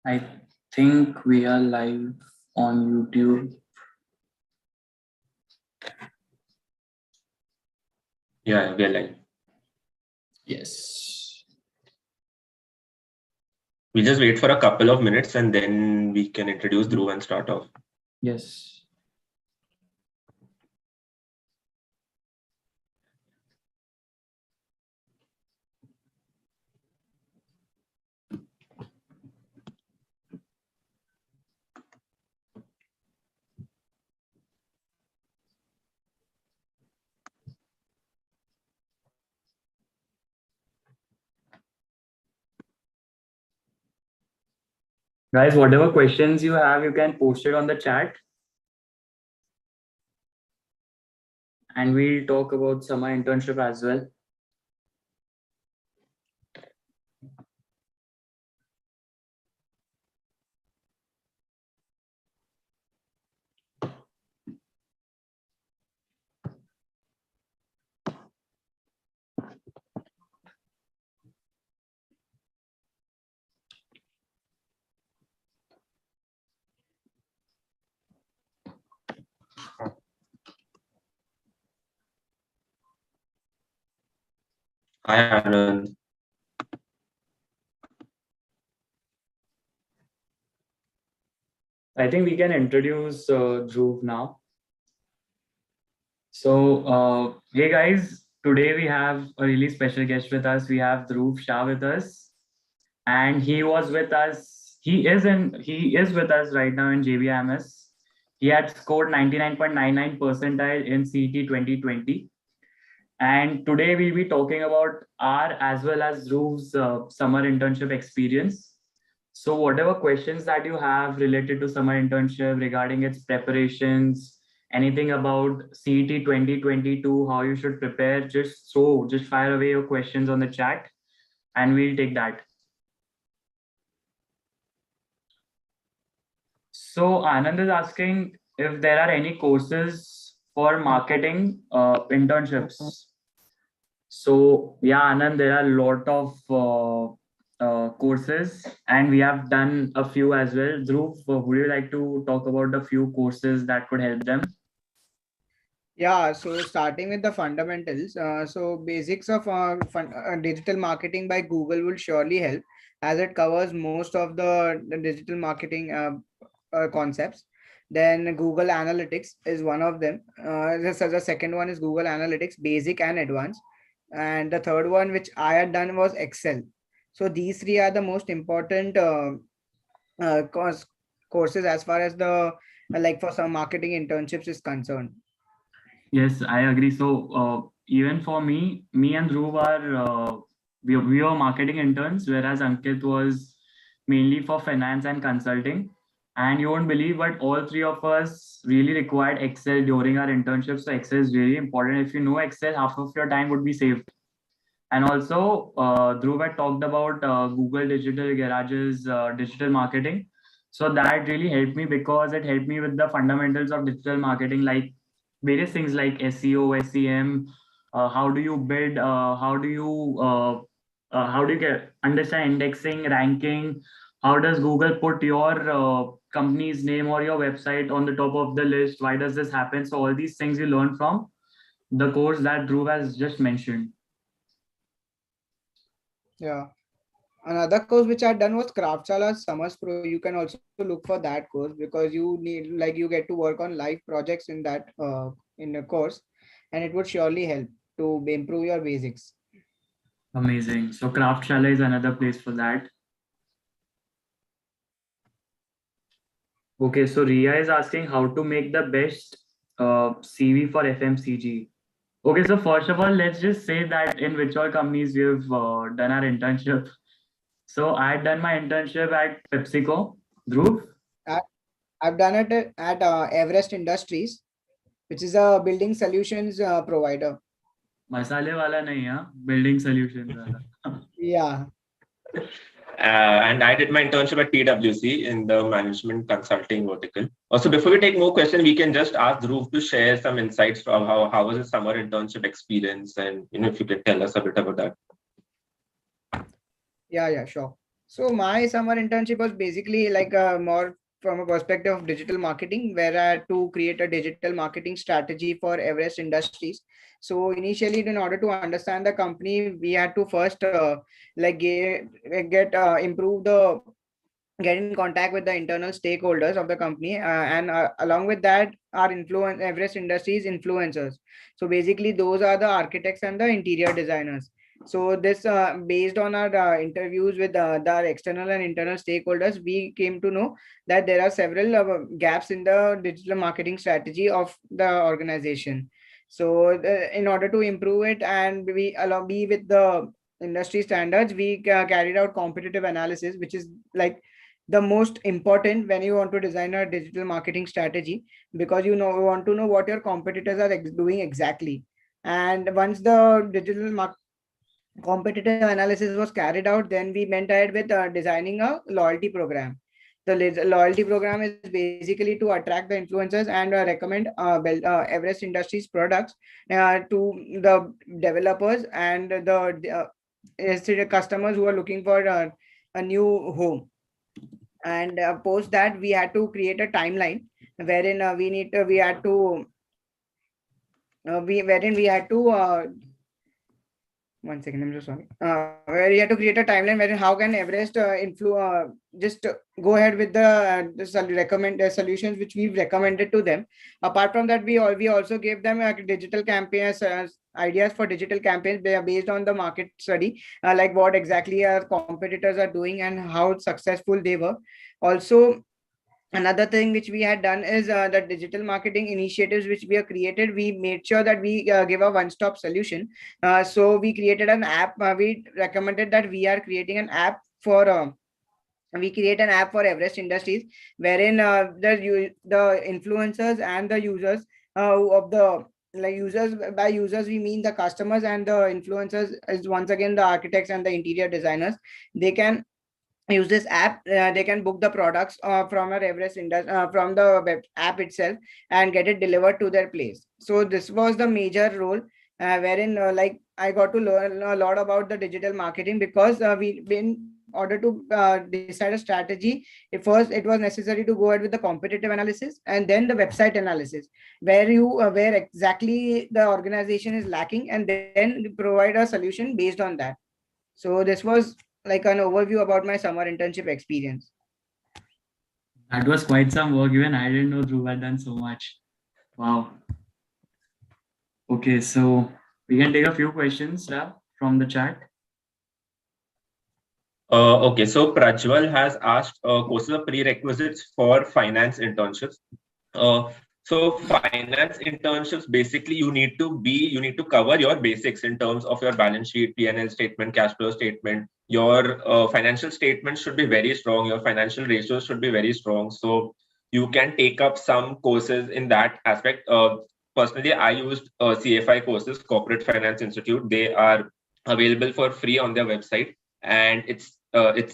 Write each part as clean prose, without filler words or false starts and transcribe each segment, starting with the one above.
I think we are live on YouTube. Yeah, we are live. Yes. We'll just wait for a couple of minutes and then we can introduce Dhruv and start off. Yes. Guys, whatever questions you have, you can post it on the chat. And we'll talk about summer internship as well. Hi, Anand. I think we can introduce Dhruv now. So, hey guys, today we have a really special guest with us. We have Dhruv Shah with us, and he was with us. He is with us right now in JBIMS. He had scored 99.99 percentile in CET 2020. And today we'll be talking about our as well as Dhruv's summer internship experience. So whatever questions that you have related to summer internship regarding its preparations, anything about CET 2022, how you should prepare, just fire away your questions on the chat and we'll take that. So Anand is asking if there are any courses for marketing internships. So yeah, Anand, there are a lot of courses and we have done a few as well. Dhruv, would you like to talk about a few courses that could help them? Yeah, so starting with the fundamentals, so basics of digital marketing by Google will surely help as it covers most of the digital marketing concepts. Then Google Analytics is one of them. The second one is Google Analytics, basic and advanced. And the third one, which I had done, was Excel. So these three are the most important courses as far as the like for some marketing internships is concerned. Yes, I agree. So even for me and Dhruv are we were marketing interns, whereas Ankit was mainly for finance and consulting. And you won't believe, but all three of us really required Excel during our internship. So Excel is really important. If you know Excel, half of your time would be saved. And also, Dhruv had talked about Google Digital Garage's digital marketing. So that really helped me because it helped me with the fundamentals of digital marketing, like various things like SEO, SEM. How do you build? How do you get understand indexing, ranking? How does Google put your company's name or your website on the top of the list? Why does this happen? So all these things you learn from the course that Dhruv has just mentioned. Yeah. Another course which I done was Craftsala Summers Pro. You can also look for that course because you need you get to work on live projects in that in the course, and it would surely help to improve your basics. Amazing. So Craftshala is another place for that. Okay, so Ria is asking how to make the best CV for FMCG. Okay, so first of all, let's just say that in which all companies we have done our internship. So I had done my internship at PepsiCo. Dhruv? I've done it at Everest Industries, which is a building solutions provider. Masale wala nahi, huh? Building solutions wala. Yeah. And I did my internship at PwC in the management consulting vertical. Also, before we take more questions, we can just ask Dhruv to share some insights from how was his summer internship experience, and if you can tell us a bit about that. Yeah, sure. So my summer internship was basically like more from a perspective of digital marketing, where I had to create a digital marketing strategy for Everest Industries. So initially, in order to understand the company, we had to first improve the get in contact with the internal stakeholders of the company, and along with that our influence Everest Industries influencers. So basically those are the architects and the interior designers. So this based on our interviews with the external and internal stakeholders, we came to know that there are several gaps in the digital marketing strategy of the organization. So in order to improve it and we allow be with the industry standards, we carried out competitive analysis, which is like the most important when you want to design a digital marketing strategy, because you want to know what your competitors are doing exactly. And once the competitive analysis was carried out, then we went ahead with designing a loyalty program. The loyalty program is basically to attract the influencers and recommend Everest Industries products to the developers and the customers who are looking for a new home. And post that we had to create a timeline wherein we had to we wherein we had to one second, I'm so sorry. Where you have to create a timeline wherein how can Everest just go ahead with the solutions which we've recommended to them. Apart from that, we also gave them digital campaigns, ideas for digital campaigns based on the market study, like what exactly our competitors are doing and how successful they were. Also, another thing which we had done is the digital marketing initiatives which we have created, we made sure that we give a one-stop solution. So we created an app. We recommended that we are creating an app for we create an app for Everest Industries, wherein the influencers and the users of the like users, by users we mean the customers, and the influencers is once again the architects and the interior designers. They can use this app. They can book the products from our from the web app itself and get it delivered to their place. So this was the major role, wherein like I got to learn a lot about the digital marketing, because we in order to decide a strategy, first it was necessary to go ahead with the competitive analysis and then the website analysis, where exactly the organization is lacking, and then provide a solution based on that. So this was like an overview about my summer internship experience. That was quite some work. Even I didn't know Dhruv had done so much. Wow. Okay, so we can take a few questions from the chat. Okay, so Prajwal has asked courses of prerequisites for finance internships. So finance internships, basically you need to cover your basics in terms of your balance sheet, P&L statement, cash flow statement. Your financial statements should be very strong. Your financial ratios should be very strong. So you can take up some courses in that aspect. Personally, I used CFI courses, Corporate Finance Institute. They are available for free on their website, and it's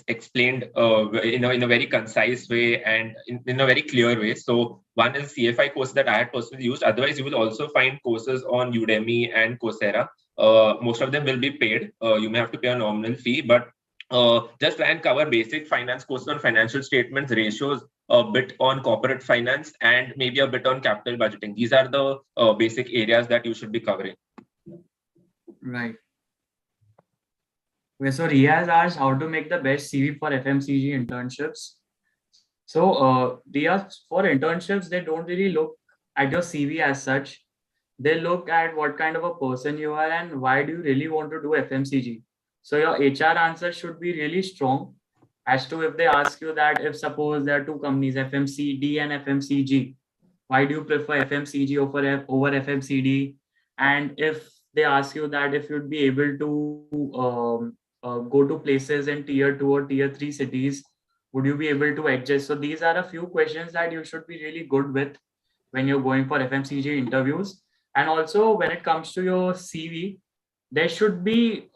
explained in a very concise way and in a very clear way. So one is CFI course that I had personally used. Otherwise, you will also find courses on Udemy and Coursera. Most of them will be paid. You may have to pay a nominal fee, but just try and cover basic finance courses on financial statements, ratios, a bit on corporate finance, and maybe a bit on capital budgeting. These are the basic areas that you should be covering. Right. Okay, so Ria has asked how to make the best CV for FMCG internships. So Ria, for internships, they don't really look at your CV as such. They look at what kind of a person you are and why do you really want to do FMCG. So your HR answer should be really strong as to if they ask you that, if suppose there are two companies, FMCD and FMCG, why do you prefer FMCG over FMCD? And if they ask you that if you'd be able to go to places in tier 2 or tier 3 cities, would you be able to adjust? So these are a few questions that you should be really good with when you're going for FMCG interviews. And also when it comes to your CV, there should be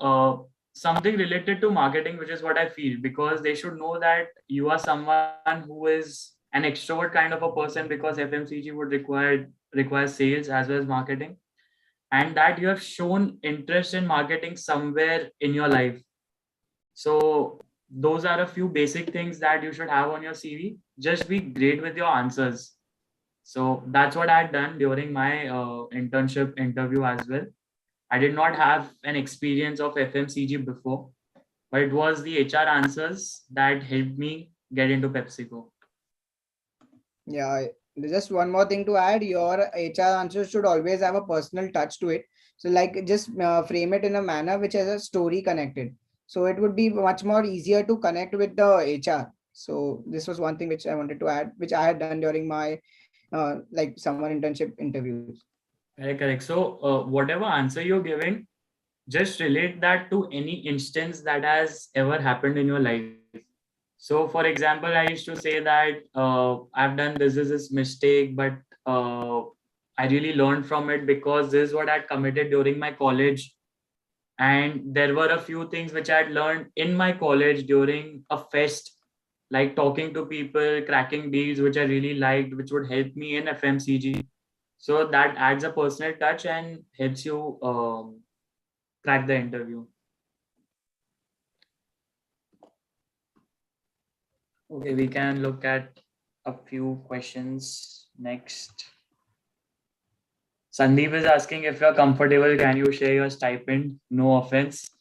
something related to marketing, which is what I feel, because they should know that you are someone who is an extrovert kind of a person, because FMCG would require sales as well as marketing, and that you have shown interest in marketing somewhere in your life. So those are a few basic things that you should have on your CV. Just be great with your answers. So that's what I had done during my internship interview as well. I did not have an experience of FMCG before, but it was the HR answers that helped me get into PepsiCo. Yeah, just one more thing to add, your HR answers should always have a personal touch to it. So like just frame it in a manner which has a story connected. So it would be much more easier to connect with the HR. So this was one thing which I wanted to add, which I had done during my like summer internship interviews. Correct. So whatever answer you're giving, just relate that to any instance that has ever happened in your life. So for example, I used to say that I've done this mistake, but I really learned from it because this is what I'd committed during my college. And there were a few things which I'd learned in my college during a fest, like talking to people, cracking deals, which I really liked, which would help me in FMCG. So that adds a personal touch and helps you crack the interview. Okay, we can look at a few questions next. Sandeep is asking if you're comfortable, can you share your stipend? No offense.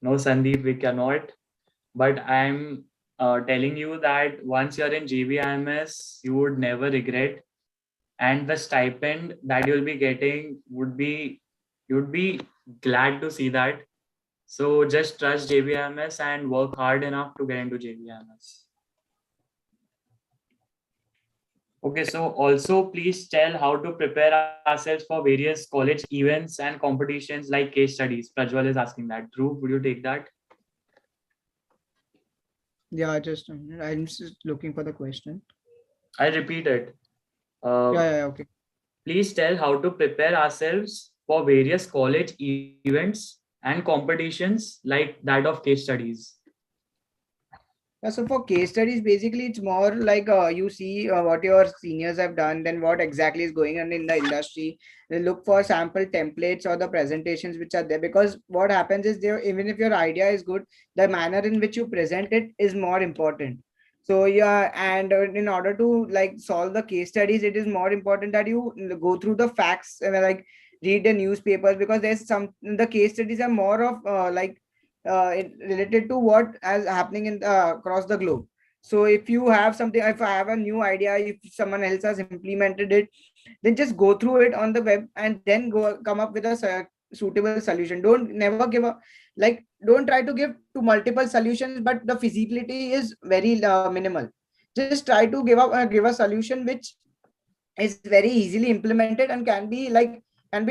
No, Sandeep, we cannot. But I'm telling you that once you're in JBIMS, you would never regret. And the stipend that you'll be getting you'd be glad to see that. So just trust JBIMS and work hard enough to get into JBIMS. Okay, so also please tell how to prepare ourselves for various college events and competitions like case studies. Prajwal is asking that. Dhruv, would you take that? Yeah, just I'm just looking for the question. I'll repeat it. Okay. Please tell how to prepare ourselves for various college events and competitions like that of case studies. Yeah, so for case studies, basically, it's more like you see what your seniors have done, then what exactly is going on in the industry. They look for sample templates or the presentations which are there, because what happens is there, even if your idea is good, the manner in which you present it is more important. So yeah, and in order to like solve the case studies, it is more important that you go through the facts and like read the newspapers, because there's some the case studies are more of related to what is happening in across the globe. So if you have something, if I have a new idea, if someone else has implemented it, then just go through it on the web and then go come up with a suitable solution. Don't never give a like don't try to give to multiple solutions but the feasibility is very minimal. Just try to give a solution which is very easily implemented and can be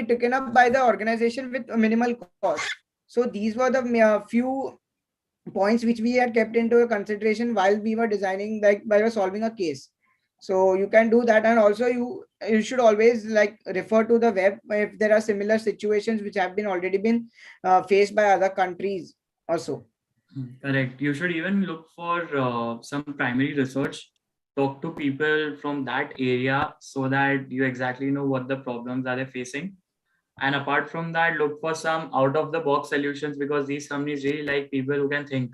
taken up by the organization with a minimal cost. So these were the few points which we had kept into consideration while we were designing, like while solving a case. So you can do that, and also you should always like refer to the web if there are similar situations which have been already been faced by other countries also. Correct. You should even look for some primary research, talk to people from that area so that you exactly know what the problems are they facing. And apart from that, look for some out of the box solutions, because these companies really like people who can think.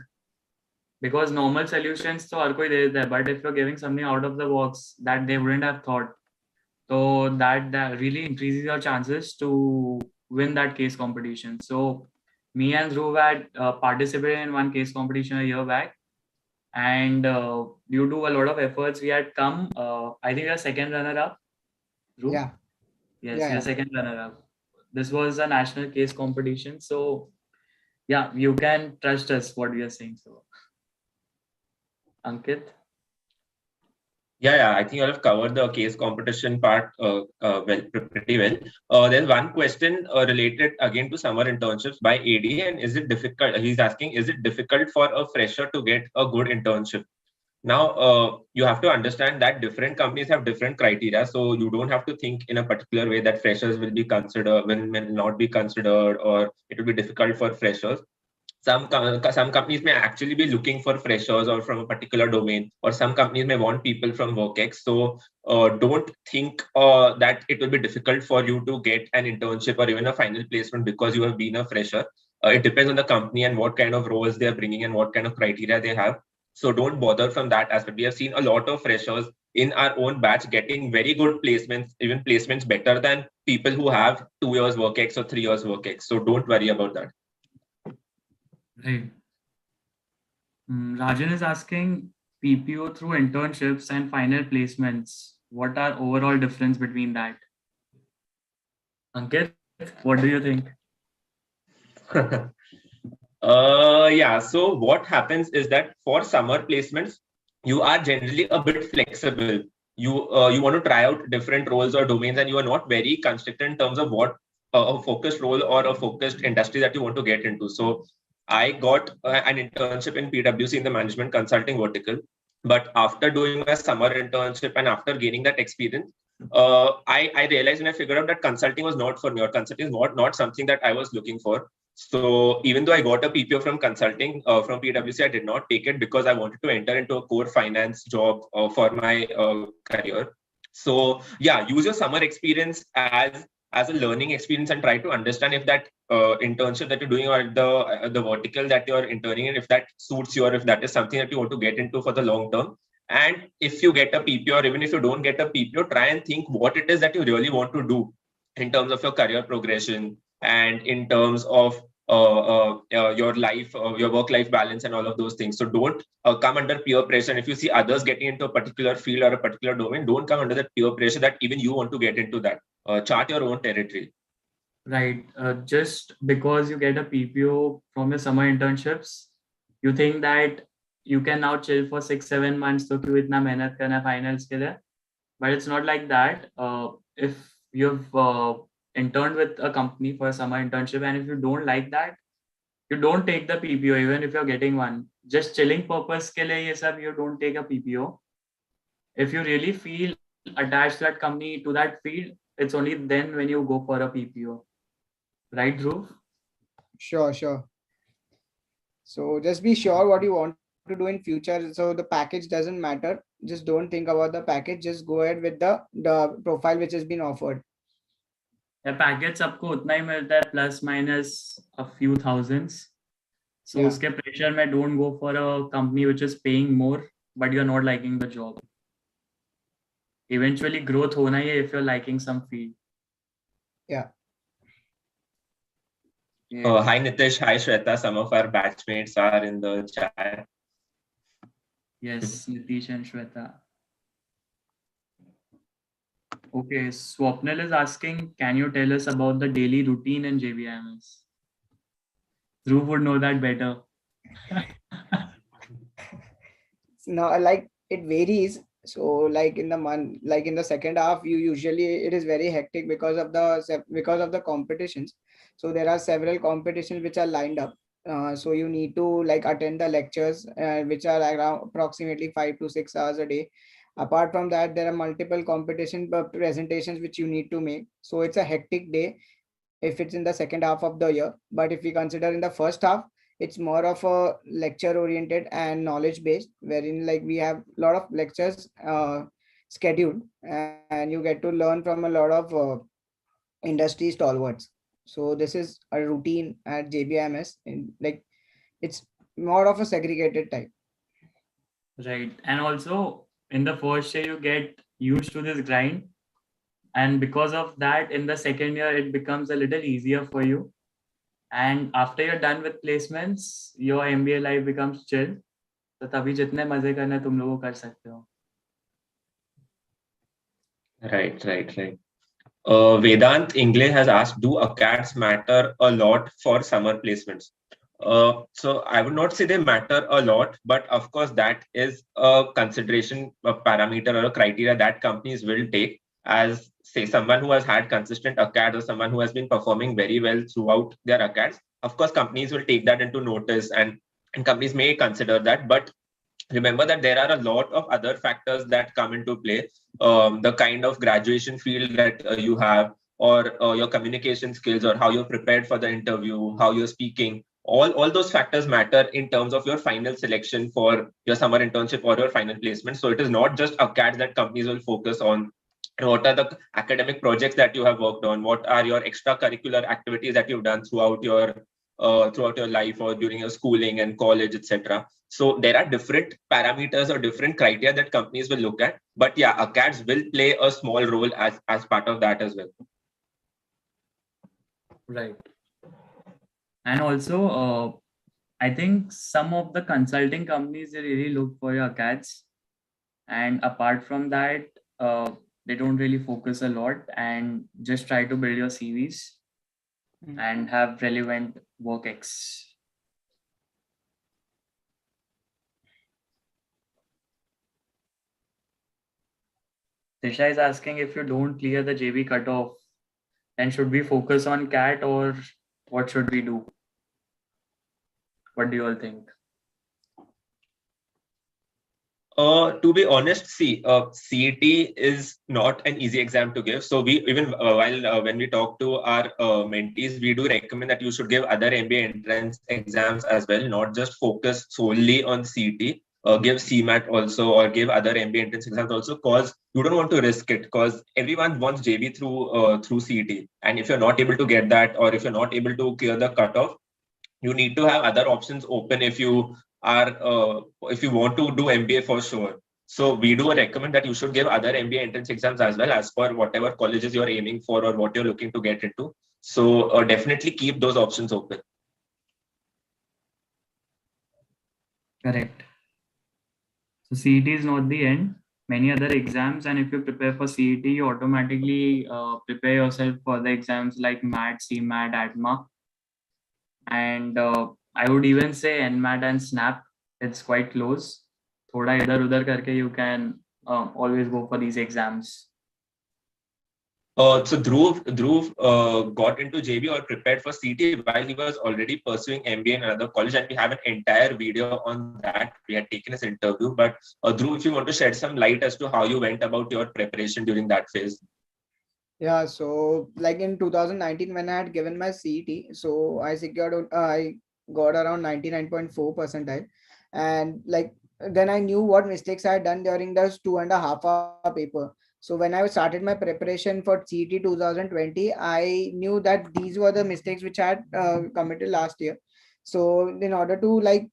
Because normal solutions so are koi de deta hai, but if you're giving something out of the box that they wouldn't have thought, so that really increases your chances to win that case competition. So me and Dhruv had participated in one case competition a year back, and due to a lot of efforts, we had come. I think we are second runner up. Dhruv? Yeah. Yes, we are second runner up. This was a national case competition, so yeah, you can trust us what we are saying. So, Ankit. Yeah, I think I've covered the case competition part pretty well. There's one question related again to summer internships by AD, and is it difficult? He's asking, is it difficult for a fresher to get a good internship? Now, you have to understand that different companies have different criteria, so you don't have to think in a particular way that freshers will be considered, will not be considered, or it will be difficult for freshers. Some companies may actually be looking for freshers or from a particular domain, or some companies may want people from WorkX. So don't think that it will be difficult for you to get an internship or even a final placement because you have been a fresher. it depends on the company and what kind of roles they're bringing and what kind of criteria they have. So don't bother from that aspect. We have seen a lot of freshers in our own batch getting very good placements, even placements better than people who have 2 years work ex or 3 years work ex. So don't worry about that. Right. Rajan is asking PPO through internships and final placements. What are overall difference between that? Ankit, what do you think? Yeah, so what happens is that for summer placements, you are generally a bit flexible. You want to try out different roles or domains, and you are not very constricted in terms of what a focused role or a focused industry that you want to get into. So I got an internship in PwC in the management consulting vertical. But after doing my summer internship and after gaining that experience, I realized and I figured out that consulting was not for me, or consulting is not something that I was looking for. So even though I got a PPO from consulting from PwC, I did not take it because I wanted to enter into a core finance job for my career. So yeah, use your summer experience as a learning experience and try to understand if that internship that you're doing or the vertical that you're interning in, if that suits you or if that is something that you want to get into for the long term. And if you get a PPO, or even if you don't get a PPO, try and think what it is that you really want to do in terms of your career progression and in terms of your life, your work-life balance and all of those things. So don't come under peer pressure. And if you see others getting into a particular field or a particular domain, don't come under that peer pressure that even you want to get into that. Chart your own territory. Right. Just because you get a PPO from your summer internships, you think that you can now chill for 6-7 months तो क्यों इतना मेहनत करना finals के लिए? But it's not like that. If you've interned with a company for a summer internship and if you don't like that, you don't take the PPO even if you're getting one. Just chilling purpose के लिए ये सब, you don't take a PPO. If you really feel attached to that company, to that field, it's only then when you go for a PPO. Right, Dhruv? Sure. So just be sure what you want to do in future. So the package doesn't matter. Just don't think about the package. Just go ahead with the profile which has been offered. The package सबको उतना ही मिलता है, plus minus a few thousands. So Yeah. उसके pressure में don't go for a company which is paying more, but you're not liking the job. Eventually growth होना ही है if you're liking some field. Yeah. Hi Nitish, hi Shweta. Some of our batchmates are in the chat. Yes, Nitish and Shweta. Okay, Swapnil is asking, can you tell us about the daily routine in JBIMS? Dhruv would know that better. No, like it varies. So like in the month, like in the second half, it is very hectic because of the competitions. So there are several competitions which are lined up. So you need to like attend the lectures, which are around approximately 5 to 6 hours a day. Apart from that, there are multiple competition presentations which you need to make. So it's a hectic day if it's in the second half of the year. But if we consider in the first half, it's more of a lecture oriented and knowledge based, wherein like we have a lot of lectures scheduled and you get to learn from a lot of industry stalwarts. So this is a routine at JBIMS, and like it's more of a segregated type. Right. And also in the first year, you get used to this grind. And because of that, in the second year, it becomes a little easier for you. And after you're done with placements, your MBA life becomes chill. So तभी जितने मजे करने तुम लोग कर सकते हो. Right. Vedant Ingle has asked, do ACADS matter a lot for summer placements? So I would not say they matter a lot, but of course that is a consideration, a parameter or a criteria that companies will take as, say, someone who has had consistent ACADS or someone who has been performing very well throughout their ACADS. Of course, companies will take that into notice and companies may consider that, but remember that there are a lot of other factors that come into play. The kind of graduation field that you have, or your communication skills, or how you're prepared for the interview, how you're speaking. All those factors matter in terms of your final selection for your summer internship or your final placement. So it is not just ACADS that companies will focus on. What are the academic projects that you have worked on? What are your extracurricular activities that you've done throughout your throughout your life or during your schooling and college, etc. So there are different parameters or different criteria that companies will look at. But yeah, ACADS will play a small role as part of that as well. Right. And also, I think some of the consulting companies, they really look for your ACADS. And apart from that, they don't really focus a lot and just try to build your CVs and have relevant work ex. Tisha is asking, if you don't clear the JB cutoff, then should we focus on CAT or what should we do? What do you all think? To be honest, see, CET is not an easy exam to give. So we even when we talk to our mentees, we do recommend that you should give other MBA entrance exams as well, not just focus solely on CET. Give CMAT also, or give other MBA entrance exams also, because you don't want to risk it. Because everyone wants JB through CET, and if you're not able to get that, or if you're not able to clear the cutoff, you need to have other options open if you want to do MBA for sure. So we do recommend that you should give other MBA entrance exams as well, as per whatever colleges you're aiming for or what you're looking to get into. So definitely keep those options open. Correct. So CET is not the end. Many other exams, and if you prepare for CET, you automatically prepare yourself for the exams like MAT, CMAT, ATMA. And I would even say NMAT and SNAP. It's quite close. Thoda idhar udhar karke you can always go for these exams. So Dhruv got into JB or prepared for CT while he was already pursuing MBA in another college, and we have an entire video on that. We had taken his interview, but Dhruv, if you want to shed some light as to how you went about your preparation during that phase. Yeah, so like in 2019 when I had given my CET, so I got around 99.4 percentile, and like then I knew what mistakes I had done during those 2.5 hour paper. So when I started my preparation for CET 2020, I knew that these were the mistakes which I had committed last year. So in order to like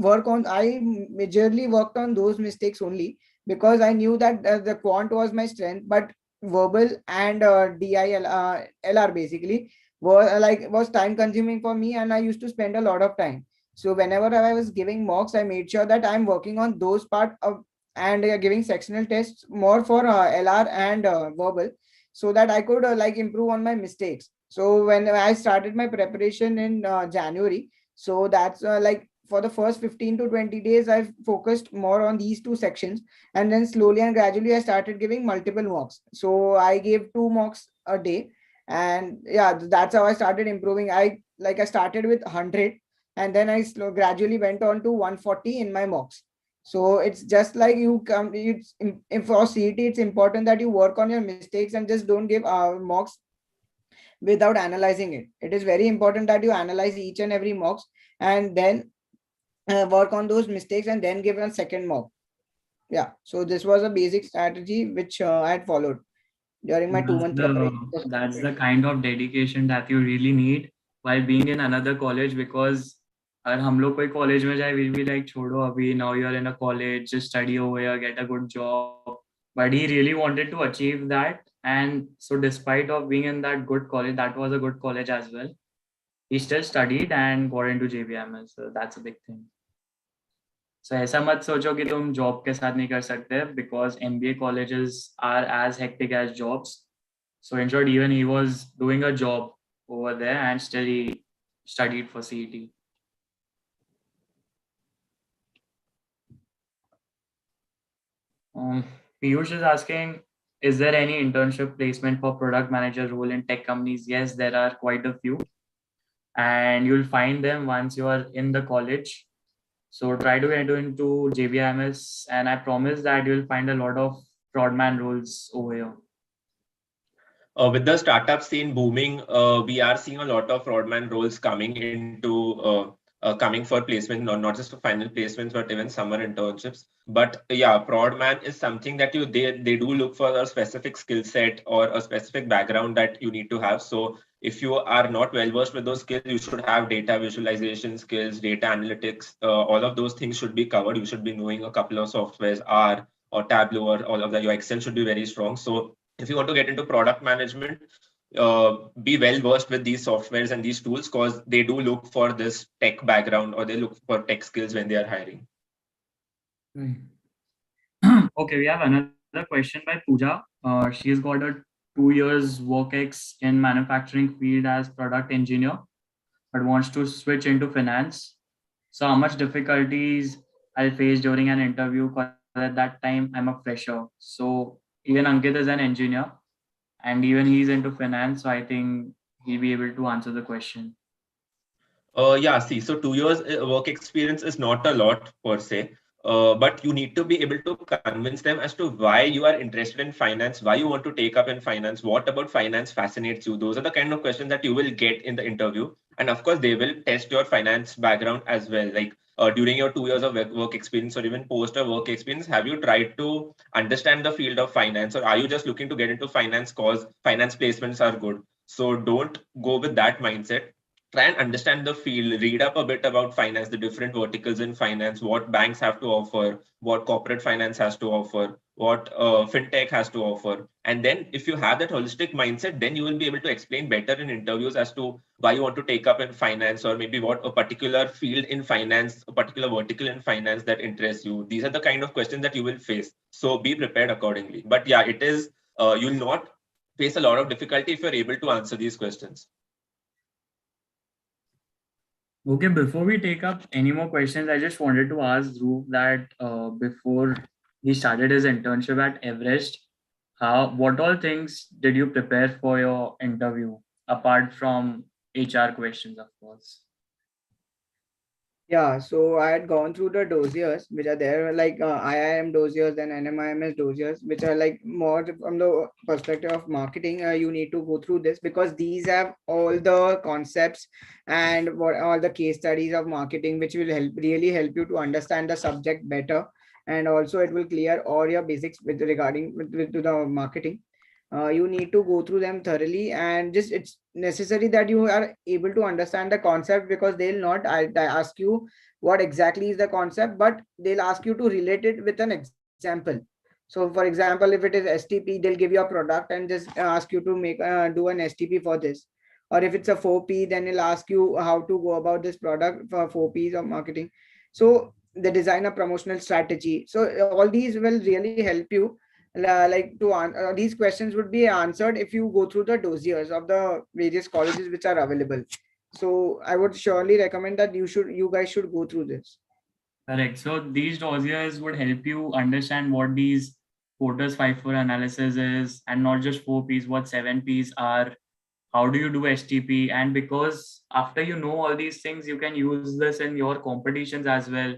I majorly worked on those mistakes only, because I knew that the quant was my strength, but verbal and LR basically was time consuming for me, and I used to spend a lot of time. So whenever I was giving mocks, I made sure that I'm working on those part of and giving sectional tests more for LR and verbal, so that I could like improve on my mistakes. So when I started my preparation in January, so that's like for the first 15 to 20 days, I've focused more on these two sections, and then slowly and gradually I started giving multiple mocks. So I gave 2 mocks a day, and yeah, that's how I started improving. I started with 100, and then I gradually went on to 140 in my mocks. So it's just like if for CET, it's important that you work on your mistakes and just don't give mocks without analyzing it. It is very important that you analyze each and every mocks, and then work on those mistakes, and then give a second mock. Yeah, so this was a basic strategy which I had followed during my 2 month preparation. That's the kind of dedication that you really need while being in another college, because अगर हम लोग कोई college में जाए, we'll be like, छोड़ो अभी, now you're in a college, just study over here, get a good job. But he really wanted to achieve that, and so despite of being in that good college, that was a good college as well, he still studied and got into JBIMS. So that's a big thing. So ऐसा मत सोचो कि तुम job के साथ नहीं कर सकते, because MBA colleges are as hectic as jobs. So in short, even he was doing a job over there and still he studied for CET. Piyush is asking, is there any internship placement for product manager role in tech companies? Yes, there are quite a few, and you'll find them once you are in the college. So try to get into JBIMS, and I promise that you'll find a lot of fraudman roles over here. With the startup scene booming, we are seeing a lot of fraudman roles coming into coming for placement, not just for final placements, but even summer internships. But yeah, prod man is something that they do look for a specific skill set or a specific background that you need to have. So if you are not well versed with those skills, you should have data visualization skills, data analytics. All of those things should be covered. You should be knowing a couple of softwares, R or Tableau, or all of that. Your Excel should be very strong. So if you want to get into product management, be well versed with these softwares and these tools, because they do look for this tech background, or they look for tech skills when they are hiring. Okay, we have another question by Pooja. She's got a 2 years work ex in manufacturing field as product engineer, but wants to switch into finance. So how much difficulties I'll face during an interview, because at that time I'm a fresher. So even Ankit is an engineer and even he's into finance. So I think he'll be able to answer the question. Yeah, see, so 2 years work experience is not a lot per se, but you need to be able to convince them as to why you are interested in finance, why you want to take up in finance, what about finance fascinates you. Those are the kind of questions that you will get in the interview. And of course, they will test your finance background as well. Like during your 2 years of work experience, or even post a work experience, have you tried to understand the field of finance, or are you just looking to get into finance cause finance placements are good? So don't go with that mindset. Try and understand the field, read up a bit about finance, the different verticals in finance, what banks have to offer, what corporate finance has to offer, what fintech has to offer. And then if you have that holistic mindset, then you will be able to explain better in interviews as to why you want to take up in finance, or maybe what a particular field in finance, a particular vertical in finance that interests you. These are the kind of questions that you will face. So be prepared accordingly. But yeah, it is, you'll not face a lot of difficulty if you're able to answer these questions. Okay, before we take up any more questions, I just wanted to ask Dhruv that before he started his internship at Everest, what all things did you prepare for your interview apart from HR questions, of course? Yeah, so I had gone through the dossiers which are there, like IIM dossiers and NMIMS dossiers, which are like more from the perspective of marketing. You need to go through this because these have all the concepts and what all the case studies of marketing, which will really help you to understand the subject better, and also it will clear all your basics with regarding with to the marketing. You need to go through them thoroughly, and just it's necessary that you are able to understand the concept, because they'll not ask you what exactly is the concept, but they'll ask you to relate it with an example. So for example, if it is STP, they'll give you a product and just ask you to make do an STP for this. Or if it's a 4P, then it'll ask you how to go about this product for 4Ps of marketing. So the design a promotional strategy. So all these will really help you, like to these questions would be answered if you go through the dossiers of the various colleges which are available. So I would surely recommend that you guys should go through this. Correct. So these dossiers would help you understand what these Porter's 5-4 analysis is, and not just 4Ps, what 7Ps are, how do you do STP, and because after you know all these things, you can use this in your competitions as well.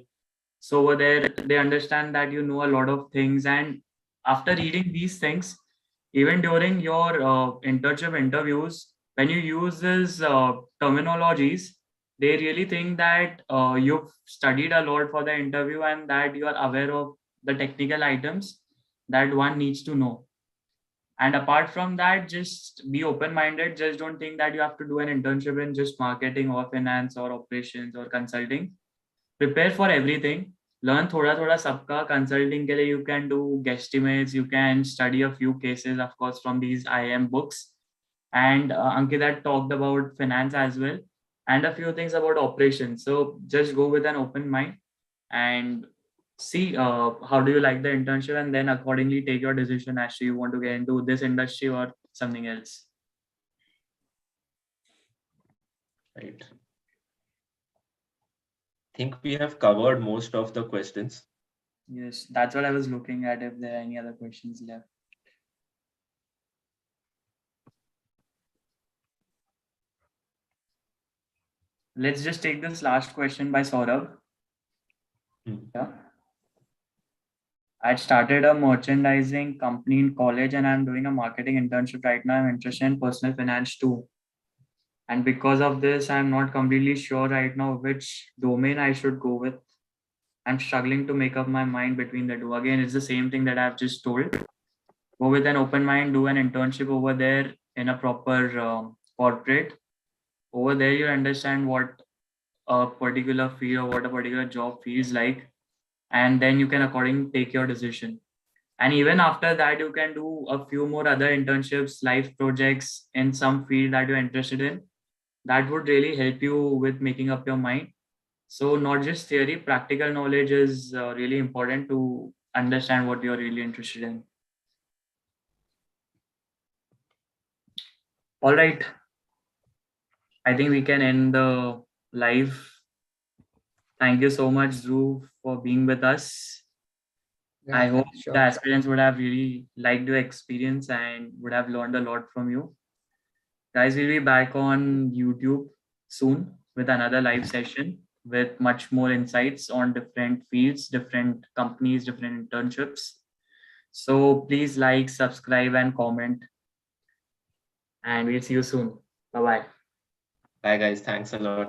So over there, they understand that you know a lot of things, and after reading these things, even during your internship interviews, when you use these terminologies, they really think that you've studied a lot for the interview and that you are aware of the technical items that one needs to know. And apart from that, just be open-minded. Just don't think that you have to do an internship in just marketing or finance or operations or consulting. Prepare for everything. Learn thoda thoda sabka. Consulting ke liye you can do guesstimates. You can study a few cases, of course, from these IM books. And Ankit had talked about finance as well, and a few things about operations. So just go with an open mind and see how do you like the internship, and then accordingly take your decision as to you want to get into this industry or something else. Right. I think we have covered most of the questions. Yes, that's what I was looking at, if there are any other questions left. Let's just take this last question by Saurabh. Yeah. I started a merchandising company in college and I'm doing a marketing internship right now. I'm interested in personal finance too. And because of this, I'm not completely sure right now which domain I should go with. I'm struggling to make up my mind between the two. Again, it's the same thing that I've just told. Go with an open mind, do an internship over there in a proper corporate. Over there, you understand what a particular field or what a particular job feels like, and then you can accordingly take your decision. And even after that, you can do a few more other internships, life projects in some field that you're interested in. That would really help you with making up your mind. So not just theory, practical knowledge is really important to understand what you're really interested in. All right. I think we can end the live. Thank you so much, Dhruv, for being with us. I hope Sure. the aspirants would have really liked your experience and would have learned a lot from you. Guys, we'll be back on YouTube soon with another live session with much more insights on different fields, different companies, different internships. So please like, subscribe, and comment. And we'll see you soon. Bye bye. Bye, guys. Thanks a lot.